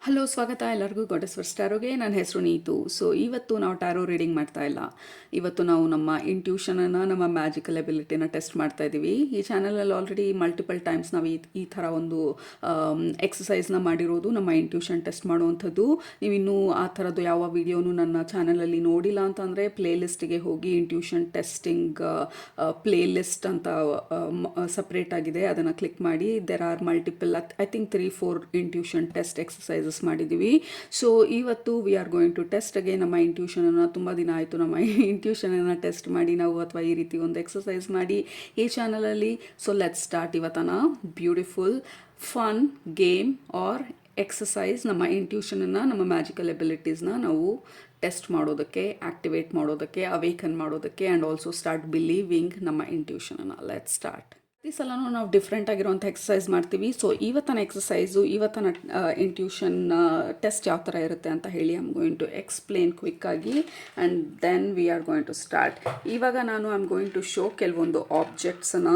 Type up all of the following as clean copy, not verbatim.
Hello, ಸ್ವಾಗತ ಎಲ್ಲರಿಗೂ goddess fur ಟ್ಯಾರೋಗೆ. ನನ್ನ ಹೆಸರು ನೀತು. ಸೊ ಇವತ್ತು ನಾವು ಟ್ಯಾರೋ ರೀಡಿಂಗ್ ಮಾಡ್ತಾ ಇಲ್ಲ. ಇವತ್ತು ನಾವು ನಮ್ಮ ಇಂಟ್ಯೂಷನನ್ನು, ನಮ್ಮ ಮ್ಯಾಜಿಕಲ್ ಎಬಿಲಿಟಿನ ಟೆಸ್ಟ್ ಮಾಡ್ತಾ ಇದ್ದೀವಿ. ಈ ಚಾನಲಲ್ಲಿ ಆಲ್ರೆಡಿ ಮಲ್ಟಿಪಲ್ ಟೈಮ್ಸ್ ನಾವು ಈ ಥರ ಒಂದು ಎಕ್ಸಸೈಸ್ನ ಮಾಡಿರೋದು, ನಮ್ಮ ಇಂಟ್ಯೂಷನ್ ಟೆಸ್ಟ್ ಮಾಡುವಂಥದ್ದು. ನೀವು ಇನ್ನೂ ಆ ಥರದ್ದು ಯಾವ ವಿಡಿಯೋನು ನನ್ನ ಚಾನಲಲ್ಲಿ ನೋಡಿಲ್ಲ ಅಂತಂದರೆ ಪ್ಲೇಲಿಸ್ಟಿಗೆ ಹೋಗಿ ಇಂಟ್ಯೂಷನ್ ಟೆಸ್ಟಿಂಗ್ ಪ್ಲೇಲಿಸ್ಟ್ ಅಂತ ಸಪ್ರೇಟ್ ಆಗಿದೆ, ಅದನ್ನು ಕ್ಲಿಕ್ ಮಾಡಿ. There are multiple, I think 3-4 intuition test exercises ಮಾಡಿದ್ದೀವಿ. ಸೊ ಇವತ್ತು we are going to test again ನಮ್ಮ ಇಂಟ್ಯೂಷನನ್ನು. ತುಂಬ ದಿನ ಆಯಿತು ನಮ್ಮ ಇಂಟ್ಯೂಷನನ್ನು ಟೆಸ್ಟ್ ಮಾಡಿ ನಾವು, ಅಥವಾ ಈ ರೀತಿ ಒಂದು ಎಕ್ಸಸೈಸ್ ಮಾಡಿ ಈ ಚಾನಲಲ್ಲಿ. ಸೊ ಲೆಟ್ಸ್ ಸ್ಟಾರ್ಟ್ ಇವತ್ತನ beautiful fun game or exercise. ನಮ್ಮ ಇಂಟ್ಯೂಷನನ್ನು, ನಮ್ಮ ಮ್ಯಾಜಿಕಲ್ ಎಬಿಲಿಟೀಸ್ನ ನಾವು ಟೆಸ್ಟ್ ಮಾಡೋದಕ್ಕೆ, ಆ್ಯಕ್ಟಿವೇಟ್ ಮಾಡೋದಕ್ಕೆ, ಅವೇಕನ್ ಮಾಡೋದಕ್ಕೆ, ಆ್ಯಂಡ್ ಆಲ್ಸೋ ಸ್ಟಾರ್ಟ್ ಬಿಲೀವಿಂಗ್ ನಮ್ಮ ಇಂಟ್ಯೂಷನನ್ನು. Let's start. ಈ ಸಲನೂ ನಾವು ಡಿಫ್ರೆಂಟ್ ಆಗಿರುವಂಥ ಎಕ್ಸಸೈಸ್ ಮಾಡ್ತೀವಿ. ಸೊ ಇವತ್ತಿನ ಎಕ್ಸಸೈಸು, ಇವತ್ತಿನ ಇಂಟ್ಯೂಷನ್ ಟೆಸ್ಟ್ ಯಾವ ಥರ ಇರುತ್ತೆ ಅಂತ ಹೇಳಿ I am going to explain ಕ್ವಿಕ್ಕಾಗಿ, and then we are going to start. ಇವಾಗ ನಾನು I am going to show ಕೆಲವೊಂದು ಆಬ್ಜೆಕ್ಟ್ಸನ್ನು.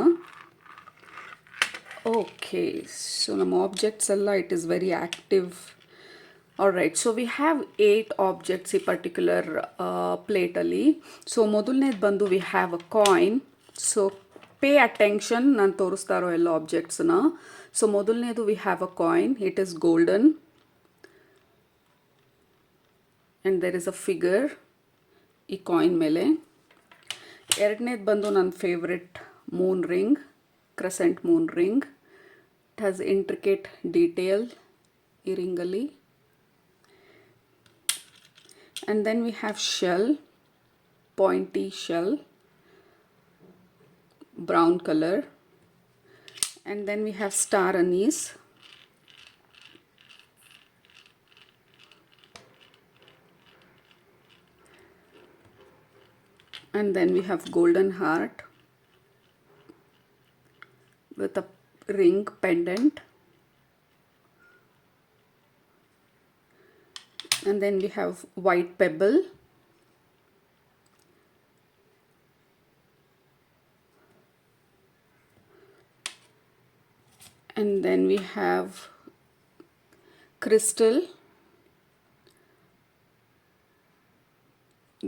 ಓಕೆ, ಸೊ ನಮ್ಮ ಆಬ್ಜೆಕ್ಟ್ಸ್ ಎಲ್ಲ it is very active. Alright, so we have 8 objects ಈ ಪರ್ಟಿಕ್ಯುಲರ್ ಪ್ಲೇಟಲ್ಲಿ. ಸೊ ಮೊದಲನೇದು ಬಂದು we have a coin. So pay attention, ನಾನು ತೋರಿಸ್ತಾ ಇರೋ ಎಲ್ಲ ಆಬ್ಜೆಕ್ಟ್ಸನ್ನ. ಸೊ ಮೊದಲನೇದು we have a coin, it is golden and there is a figure ಈ ಕಾಯಿನ್ ಮೇಲೆ. ಎರಡನೇದು ಬಂದು ನನ್ನ favourite moon ring, crescent moon ring. It has intricate detail ಈ ರಿಂಗಲ್ಲಿ. And then we have shell, pointy shell, brown color. And then we have star anise. And then we have golden heart with a ring pendant. And then we have white pebble. And then we have crystal.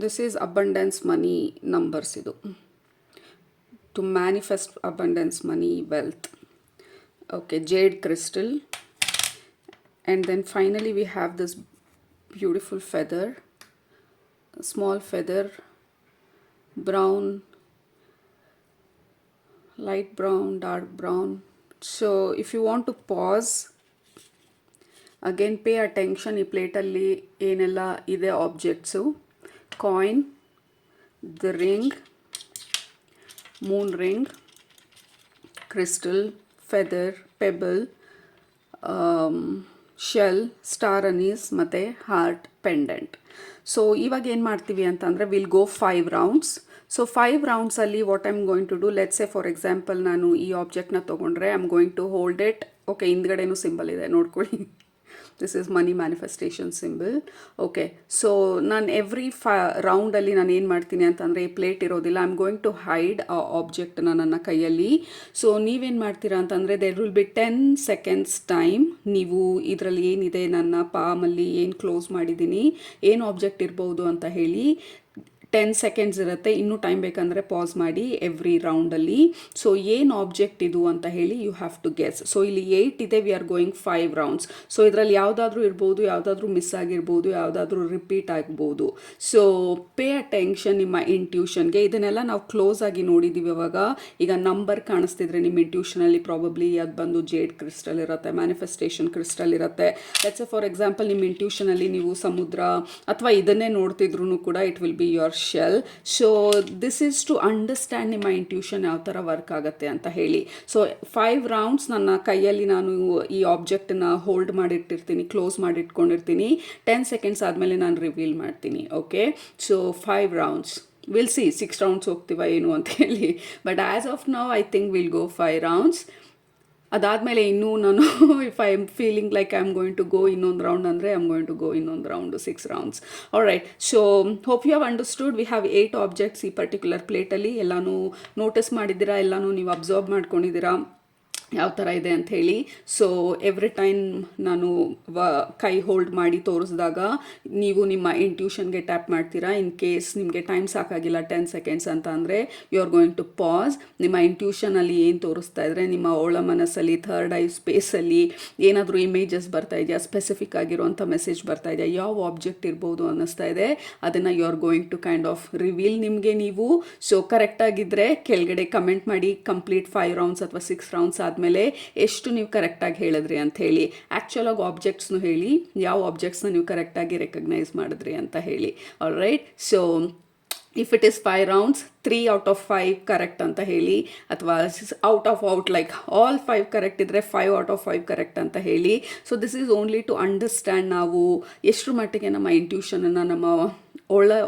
This is abundance money numbers idu, to manifest abundance money, wealth. Okay, jade crystal. And then finally we have this beautiful feather, a small feather, brown, light brown, dark brown. So if you want to pause, again pay attention. ಈ ಪ್ಲೇಟಲ್ಲಿ ಏನೆಲ್ಲ ಇದೆ objects: coin, the ring, moon ring, crystal, feather, pebble, shell, star anise ಮತ್ತು heart pendant. So ಇವಾಗ ಏನು ಮಾಡ್ತೀವಿ ಅಂತಂದರೆ we'll go 5 rounds. So 5 ರೌಂಡ್ಸಲ್ಲಿ what I am going to do, let's say for example ನಾನು ಈ ಆಬ್ಜೆಕ್ಟ್ನ ತೊಗೊಂಡ್ರೆ I am going to hold it. Okay, ಹಿಂದ್ಗಡೆನೂ ಸಿಂಬಲ್ ಇದೆ ನೋಡ್ಕೊಳ್ಳಿ. This is money manifestation symbol. Okay, so ನಾನು ಎವ್ರಿ ರೌಂಡಲ್ಲಿ ನಾನು ಏನು ಮಾಡ್ತೀನಿ ಅಂತಂದರೆ, ಈ ಪ್ಲೇಟ್ ಇರೋದಿಲ್ಲ, I am going to hide ಆ ಆಬ್ಜೆಕ್ಟ್ನ ನನ್ನ ಕೈಯಲ್ಲಿ. ಸೊ ನೀವೇನು ಮಾಡ್ತೀರಾ ಅಂತಂದರೆ, there will be 10 seconds time. ನೀವು ಇದರಲ್ಲಿ ಏನಿದೆ, ನನ್ನ ಪಾಮಲ್ಲಿ ಏನು ಕ್ಲೋಸ್ ಮಾಡಿದ್ದೀನಿ, ಏನು ಆಬ್ಜೆಕ್ಟ್ ಇರ್ಬೋದು ಅಂತ ಹೇಳಿ 10 ಸೆಕೆಂಡ್ಸ್ ಇರುತ್ತೆ. ಇನ್ನೂ ಟೈಮ್ ಬೇಕಂದರೆ ಪಾಸ್ ಮಾಡಿ ಎವ್ರಿ ರೌಂಡಲ್ಲಿ. ಸೊ ಏನು ಆಬ್ಜೆಕ್ಟ್ ಇದು ಅಂತ ಹೇಳಿ you have to guess. So ಇಲ್ಲಿ 8 ಇದೆ, we are going 5 rounds. So ಇದರಲ್ಲಿ ಯಾವುದಾದ್ರೂ ಇರ್ಬೋದು, ಯಾವುದಾದ್ರೂ ಮಿಸ್ ಆಗಿರ್ಬೋದು, ಯಾವುದಾದ್ರೂ ರಿಪೀಟ್ ಆಗ್ಬೋದು. ಸೊ ಪೇ ಅಟೆನ್ಷನ್ ನಿಮ್ಮ ಇಂಟ್ಯೂಷನ್ಗೆ. ಇದನ್ನೆಲ್ಲ ನಾವು ಕ್ಲೋಸ್ ಆಗಿ ನೋಡಿದ್ದೀವಿ ಅವಾಗ. ಈಗ ನಂಬರ್ ಕಾಣಿಸ್ತಿದ್ರೆ ನಿಮ್ಮ ಇಂಟ್ಯೂಷನಲ್ಲಿ ಪ್ರಾಬಬ್ಲಿ ಅದು ಬಂದು ಜೇಡ್ ಕ್ರಿಸ್ಟಲ್ ಇರುತ್ತೆ, ಮ್ಯಾನಿಫೆಸ್ಟೇಷನ್ ಕ್ರಿಸ್ಟಲ್ ಇರುತ್ತೆ. ಲೆಟ್ಸ್ ಸೇ ಫಾರ್ ಎಕ್ಸಾಂಪಲ್ ನಿಮ್ಮ ಇಂಟ್ಯೂಷನಲ್ಲಿ ನೀವು ಸಮುದ್ರ ಅಥವಾ ಇದನ್ನೇ ನೋಡ್ತಿದ್ರು ಕೂಡ it will be your shell. So this is to understand ನಿಮ್ಮ ಇಂಟ್ಯೂಷನ್ ಯಾವ ಥರ ವರ್ಕ್ ಆಗುತ್ತೆ ಅಂತ ಹೇಳಿ. ಸೊ 5 ರೌಂಡ್ಸ್ ನನ್ನ ಕೈಯಲ್ಲಿ ನಾನು ಈ ಆಬ್ಜೆಕ್ಟನ್ನ ಹೋಲ್ಡ್ ಮಾಡಿಟ್ಟಿರ್ತೀನಿ, ಕ್ಲೋಸ್ ಮಾಡಿಟ್ಕೊಂಡಿರ್ತೀನಿ. 10 ಸೆಕೆಂಡ್ಸ್ ಆದಮೇಲೆ ನಾನು ರಿವೀಲ್ ಮಾಡ್ತೀನಿ. Okay, so 5 rounds. We'll see 6 rounds ಹೋಗ್ತೀವ ಏನು ಅಂತ ಹೇಳಿ. But as of now I think we'll go 5 rounds. ಅದಾದಮೇಲೆ ಇನ್ನೂ ನಾನು if I am feeling like I am going to go ಇನ್ನೊಂದು ರೌಂಡ್ ಅಂದರೆ I am going to go ಇನ್ನೊಂದು round 6 rounds. Alright, so hope you have understood. We have 8 objects ಈ particular ಪ್ಲೇಟಲ್ಲಿ. ಎಲ್ಲನೂ notice ಮಾಡಿದ್ದೀರಾ, ಎಲ್ಲನೂ ನೀವು ಅಬ್ಸರ್ವ್ ಮಾಡ್ಕೊಂಡಿದ್ದೀರಾ. ಯಾವ ಥರ ಇದೆ ಅಂಥೇಳಿ. ಸೊ ಎವ್ರಿ ಟೈಮ್ ನಾನು ಕೈ ಹೋಲ್ಡ್ ಮಾಡಿ ತೋರಿಸಿದಾಗ ನೀವು ನಿಮ್ಮ ಇಂಟ್ಯೂಷನ್ಗೆ ಟ್ಯಾಪ್ ಮಾಡ್ತೀರಾ. ಇನ್ ಕೇಸ್ ನಿಮಗೆ ಟೈಮ್ ಸಾಕಾಗಿಲ್ಲ 10 ಸೆಕೆಂಡ್ಸ್ ಅಂತ ಅಂದರೆ you are going to pass. ನಿಮ್ಮ ಇಂಟ್ಯೂಷನಲ್ಲಿ ಏನು ತೋರಿಸ್ತಾ ಇದ್ರೆ ನಿಮ್ಮ ಒಳ ಮನಸ್ಸಲ್ಲಿ ಥರ್ಡ್ ಐ ಸ್ಪೇಸಲ್ಲಿ ಏನಾದರೂ ಇಮೇಜಸ್ ಬರ್ತಾ ಇದೆಯಾ, ಸ್ಪೆಸಿಫಿಕ್ ಆಗಿರುವಂಥ ಮೆಸೇಜ್ ಬರ್ತಾ ಇದೆಯಾ, ಯಾವ ಆಬ್ಜೆಕ್ಟ್ ಇರ್ಬೋದು ಅನ್ನಿಸ್ತಾ ಇದೆ, ಅದನ್ನು you are going to kind of reveal ನಿಮಗೆ ನೀವು. ಸೊ ಕರೆಕ್ಟಾಗಿದ್ದರೆ ಕೆಳಗಡೆ ಕಮೆಂಟ್ ಮಾಡಿ ಕಂಪ್ಲೀಟ್ 5 ರೌಂಡ್ಸ್ ಅಥವಾ 6 ರೌಂಡ್ಸ್ ಆದಮೇಲೆ ಎಷ್ಟು ನೀವು ಕರೆಕ್ಟಾಗಿ ಹೇಳಿದ್ರಿ ಅಂತ ಹೇಳಿ. ಆ್ಯಕ್ಚುಲಾಗಿ ಆಬ್ಜೆಕ್ಟ್ಸ್ನು ಹೇಳಿ, ಯಾವ ಆಬ್ಜೆಕ್ಟ್ಸ್ನ ನೀವು ಕರೆಕ್ಟಾಗಿ ರೆಕಗ್ನೈಸ್ ಮಾಡಿದ್ರಿ ಅಂತ ಹೇಳಿ. All right. So if it is 5 rounds 3 out of 5 correct ಅಂತ ಹೇಳಿ, ಅಥವಾ ಔಟ್ ಲೈಕ್ ಆಲ್ 5 ಕರೆಕ್ಟ್ ಇದ್ದರೆ 5 ಔಟ್ ಆಫ್ 5 ಕರೆಕ್ಟ್ ಅಂತ ಹೇಳಿ. So this is only to understand ನಾವು ಎಷ್ಟು ಮಟ್ಟಿಗೆ ನಮ್ಮ ಇಂಟ್ಯೂಷನನ್ನು, ನಮ್ಮ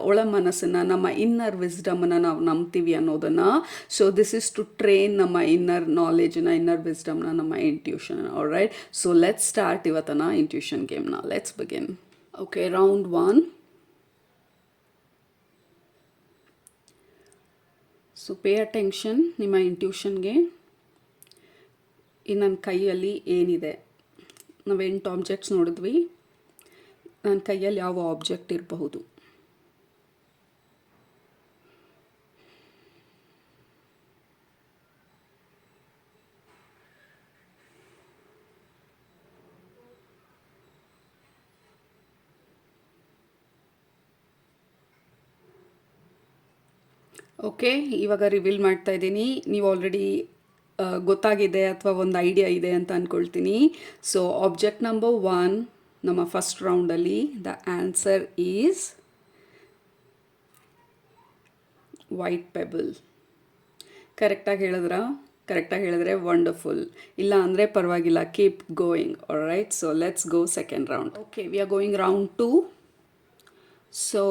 ಒಳ ಮನಸ್ಸನ್ನು, ನಮ್ಮ ಇನ್ನರ್ ವಿಸ್ಡಮನ್ನು ನಾವು ನಂಬ್ತೀವಿ ಅನ್ನೋದನ್ನು. So this is to train ನಮ್ಮ ಇನ್ನರ್ ನಾಲೆಜನ್ನ, ಇನ್ನರ್ ವಿಸ್ಡಮ್ನ, ನಮ್ಮ intuition. All right. So let's start ಇವತ್ತನ ಇಂಟ್ಯೂಷನ್ ಗೇಮ್ನ. Let's begin. Okay, round 1. So pay attention ನಿಮ್ಮ ಇಂಟ್ಯೂಷನ್ಗೆ. ಈ ನನ್ನ ಕೈಯಲ್ಲಿ ಏನಿದೆ, ನಾವು 8 ಆಬ್ಜೆಕ್ಟ್ಸ್ ನೋಡಿದ್ವಿ. ನನ್ನ ಕೈಯಲ್ಲಿ ಯಾವ ಆಬ್ಜೆಕ್ಟ್ ಇರಬಹುದು? ಓಕೆ, ಇವಾಗ ರಿವೀಲ್ ಮಾಡ್ತಾ ಇದ್ದೀನಿ. ನೀವು ಆಲ್ರೆಡಿ ಗೊತ್ತಾಗಿದೆ ಅಥವಾ ಒಂದು ಐಡಿಯಾ ಇದೆ ಅಂತ ಅಂದ್ಕೊಳ್ತೀನಿ. ಸೊ ಆಬ್ಜೆಕ್ಟ್ ನಂಬರ್ 1 ನಮ್ಮ ಫಸ್ಟ್ ರೌಂಡಲ್ಲಿ the answer is white pebble. ಕರೆಕ್ಟಾಗಿ ಹೇಳಿದ್ರೆ ವಂಡರ್ಫುಲ್. ಇಲ್ಲ ಅಂದರೆ ಪರವಾಗಿಲ್ಲ, keep going. All right. So let's go second round. Okay, we are going round 2. ಸೊ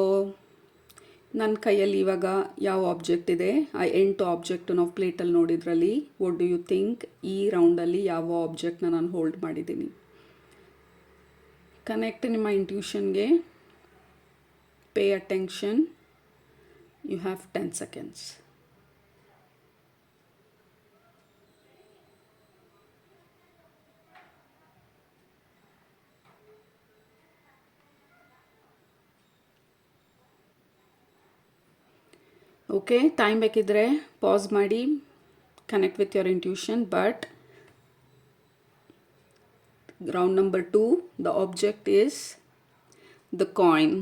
ನನ್ನ ಕೈಯಲ್ಲಿ ಇವಾಗ ಯಾವ ಆಬ್ಜೆಕ್ಟ್ ಇದೆ? ಆ 8 ಆಬ್ಜೆಕ್ಟು ನಾವು ಪ್ಲೇಟಲ್ಲಿ ನೋಡಿದ್ರಲ್ಲಿ ವಾಟ್ ಡು ಯು ಥಿಂಕ್ ಈ ರೌಂಡಲ್ಲಿ ಯಾವ ಆಬ್ಜೆಕ್ಟ್ನ ನಾನು ಹೋಲ್ಡ್ ಮಾಡಿದ್ದೀನಿ? ಕನೆಕ್ಟ್ ನಿಮ್ಮ ಇಂಟ್ಯೂಷನ್ಗೆ. Pay attention. You have 10 seconds. Okay, time ಬೇಕಿದ್ದರೆ ಪಾಸ್ ಮಾಡಿ, connect with your intuition. But round number 2, the object is the coin.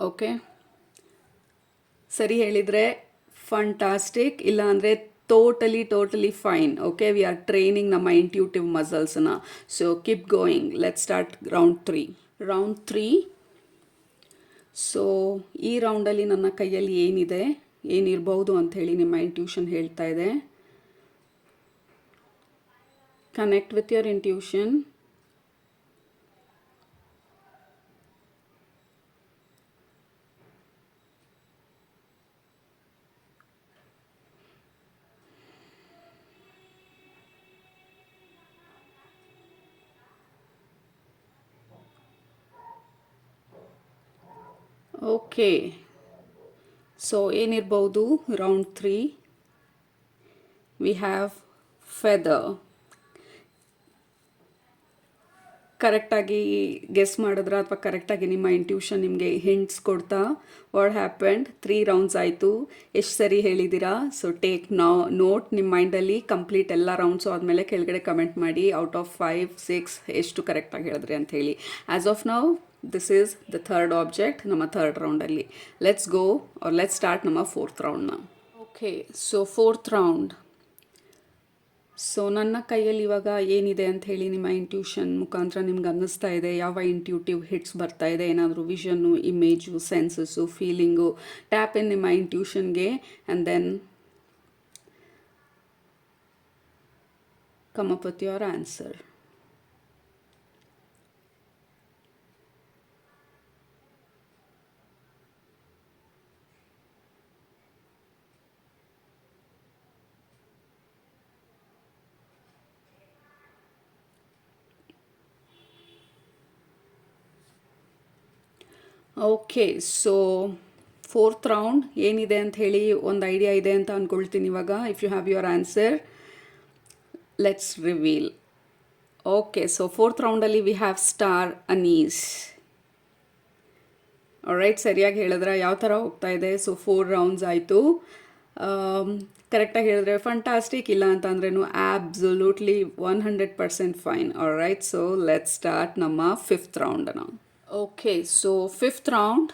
Okay, ಸರಿ ಹೇಳಿದರೆ ಫಂಟಾಸ್ಟಿಕ್, ಇಲ್ಲ ಅಂದರೆ totally fine. Okay, we are training ನಮ್ಮ ಇಂಟ್ಯೂಟಿವ್ ಮಸಲ್ಸ್ನ. So keep going. Let's start round 3. Round 3. So ಈ ರೌಂಡಲ್ಲಿ ನನ್ನ ಕೈಯಲ್ಲಿ ಏನಿದೆ, ಏನಿರ್ಬೋದು ಅಂಥೇಳಿ ನಿಮ್ಮ ಇಂಟ್ಯೂಷನ್ ಹೇಳ್ತಾ ಇದೆ. Connect with your intuition. Okay, so ಏನಿರ್ಬೋದು? Round 3 we have feather. ಕರೆಕ್ಟಾಗಿ ಗೆಸ್ ಮಾಡಿದ್ರ ಅಥವಾ ಕರೆಕ್ಟಾಗಿ ನಿಮ್ಮ ಇಂಟ್ಯೂಷನ್ ನಿಮಗೆ ಹಿಂಟ್ಸ್ ಕೊಡ್ತಾ ವಾಟ್ ಹ್ಯಾಪೆಂಡ್? 3 ರೌಂಡ್ಸ್ ಆಯಿತು. ಎಷ್ಟು ಸರಿ ಹೇಳಿದ್ದೀರಾ? ಸೊ ಟೇಕ್ ನೋಟ್ ನಿಮ್ಮ ಮೈಂಡಲ್ಲಿ. ಕಂಪ್ಲೀಟ್ ಎಲ್ಲ ರೌಂಡ್ಸು ಆದಮೇಲೆ ಕೆಳಗಡೆ ಕಮೆಂಟ್ ಮಾಡಿ ಔಟ್ ಆಫ್ 5, 6 ಎಷ್ಟು ಕರೆಕ್ಟಾಗಿ ಹೇಳಿದ್ರಿ ಅಂಥೇಳಿ. As of now this is the third object ನಮ್ಮ ಥರ್ಡ್ ರೌಂಡಲ್ಲಿ. Let's go or let's start ನಮ್ಮ 4th ರೌಂಡ್ನ. Okay, so 4th round. So ನನ್ನ ಕೈಯಲ್ಲಿ ಇವಾಗ ಏನಿದೆ ಅಂತ ಹೇಳಿ ನಿಮ್ಮ ಇಂಟ್ಯೂಷನ್ ಮುಖಾಂತರ ನಿಮ್ಗೆ ಅನ್ನಿಸ್ತಾ ಇದೆ? ಯಾವ ಇಂಟ್ಯೂಟಿವ್ ಹಿಟ್ಸ್ ಬರ್ತಾ ಇದೆ? ಏನಾದರೂ vision, image, senses, feeling? Tap in ನಿಮ್ಮ ಇಂಟ್ಯೂಷನ್ಗೆ and then come up with your answer. Okay, so fourth round ಏನಿದೆ ಅಂತ ಹೇಳಿ ಒಂದು ಐಡಿಯಾ ಇದೆ ಅಂತ ಅಂದ್ಕೊಳ್ತೀನಿ ಇವಾಗ. If you have your answer, let's reveal. Okay, so fourth ರೌಂಡಲ್ಲಿ we have star anise. Right, ಸರಿಯಾಗಿ ಹೇಳಿದ್ರೆ ಯಾವ ಥರ ಹೋಗ್ತಾ ಇದೆ? ಸೊ 4 ರೌಂಡ್ಸ್ ಆಯಿತು. ಕರೆಕ್ಟಾಗಿ ಹೇಳಿದ್ರೆ ಫಂಟಾಸ್ಟಿಕ್, ಇಲ್ಲ ಅಂತ ಅಂದ್ರೂ absolutely 100% fine. Right, so let's start ನಮ್ಮ 5th ರೌಂಡನ್ನು. Okay, so 5th round.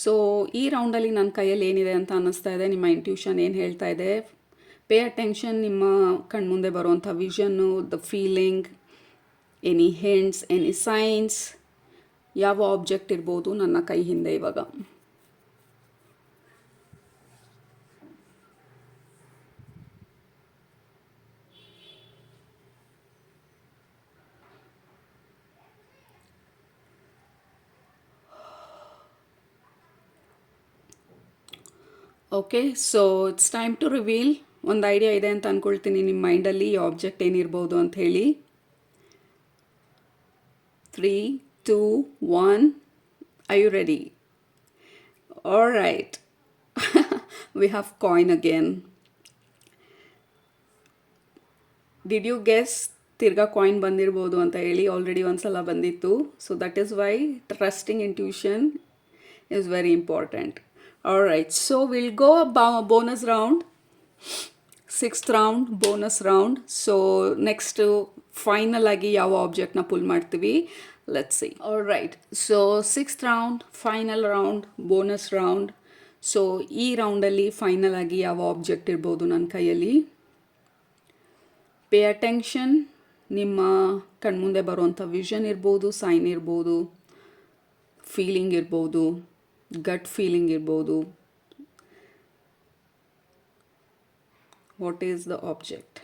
So ಈ ರೌಂಡಲ್ಲಿ ನನ್ನ ಕೈಯಲ್ಲಿ ಏನಿದೆ ಅಂತ ಅನ್ನಿಸ್ತಾ ಇದೆ, ನಿಮ್ಮ ಇಂಟ್ಯೂಷನ್ ಏನು ಹೇಳ್ತಾ ಇದೆ? ಪೇ ಅಟೆನ್ಷನ್, ನಿಮ್ಮ ಕಣ್ಮುಂದೆ ಬರುವಂಥ ವಿಷನ್ನು, the feeling, any hints, any signs, ಯಾವ ಆಬ್ಜೆಕ್ಟ್ ಇರ್ಬೋದು ನನ್ನ ಕೈ ಹಿಂದೆ ಇವಾಗ. Okay, so it's time to reveal. ಒಂದು ಐಡಿಯಾ ಇದೆ ಅಂತ ಅಂದ್ಕೊಳ್ತೀನಿ ನಿಮ್ಮ ಮೈಂಡಲ್ಲಿ ಈ ಆಬ್ಜೆಕ್ಟ್ ಏನಿರ್ಬೋದು ಅಂತ ಹೇಳಿ. 3, 2, 1. Are you ready? All right. We have coin again. Did you guess ತಿರ್ಗಾ ಕಾಯಿನ್ ಬಂದಿರ್ಬೋದು ಅಂತ ಹೇಳಿ? ಆಲ್ರೆಡಿ ಒಂದ್ಸಲ ಬಂದಿತ್ತು. So that is why trusting intuition is very important. All right, so we'll go bonus round. 6th round, bonus round. So next final ಆಗಿ ಯಾವ ಆಬ್ಜೆಕ್ಟ್ನ full ಮಾಡ್ತೀವಿ, let's see. All right, so 6th round, final round, bonus round. So ಈ ರೌಂಡಲ್ಲಿ final ಆಗಿ ಯಾವ object ಇರ್ಬೋದು ನನ್ನ ಕೈಯಲ್ಲಿ? Pay attention, ನಿಮ್ಮ ಕಣ್ಮುಂದೆ ಬರುವಂಥ ವಿಷನ್ ಇರ್ಬೋದು, ಸೈನ್ ಇರ್ಬೋದು, ಫೀಲಿಂಗ್ ಇರ್ಬೋದು, ಗಟ್ ಫೀಲಿಂಗ್ ಇರ್ಬೋದು. What is the object?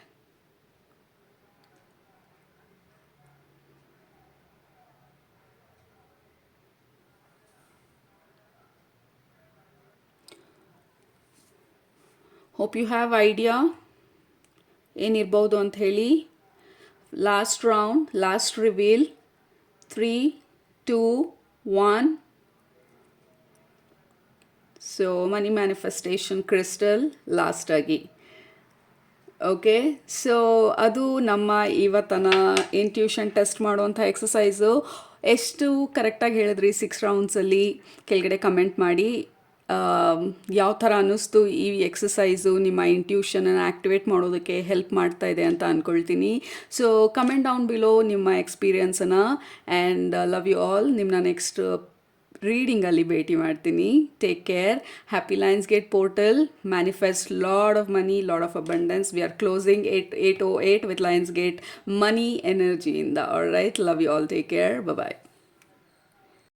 Hope you have idea ಏನಿರ್ಬೋದು ಅಂತ ಹೇಳಿ. Last round, last reveal. 3, 2, 1. So money manifestation crystal last ಆಗಿ. ಓಕೆ, ಸೊ ಅದು ನಮ್ಮ ಇವತ್ತನ ಇಂಟ್ಯೂಷನ್ ಟೆಸ್ಟ್ ಮಾಡುವಂಥ ಎಕ್ಸಸೈಸು. ಎಷ್ಟು ಕರೆಕ್ಟಾಗಿ ಹೇಳಿದ್ರಿ 6 ರೌಂಡ್ಸಲ್ಲಿ ಕೆಳಗಡೆ ಕಮೆಂಟ್ ಮಾಡಿ. ಯಾವ ಥರ ಅನ್ನಿಸ್ತು ಈ ಎಕ್ಸಸೈಸು? ನಿಮ್ಮ ಇಂಟ್ಯೂಷನನ್ನು ಆ್ಯಕ್ಟಿವೇಟ್ ಮಾಡೋದಕ್ಕೆ ಹೆಲ್ಪ್ ಮಾಡ್ತಾ ಇದೆ ಅಂತ ಅಂದ್ಕೊಳ್ತೀನಿ. ಸೊ ಕಮೆಂಟ್ ಡೌನ್ ಬಿಲೋ ನಿಮ್ಮ ಎಕ್ಸ್ಪೀರಿಯನ್ಸನ್ನು. And love you all. ನಿಮ್ಮನ್ನ ನೆಕ್ಸ್ಟ್ ರೀಡಿಂಗಲ್ಲಿ ಭೇಟಿ ಮಾಡ್ತೀನಿ. Take care. Happy lion's gate portal. Manifest lot of money, lot of abundance. We are closing 808 with Lionsgate money energy in the. All right, love you all. Take care. Bye bye.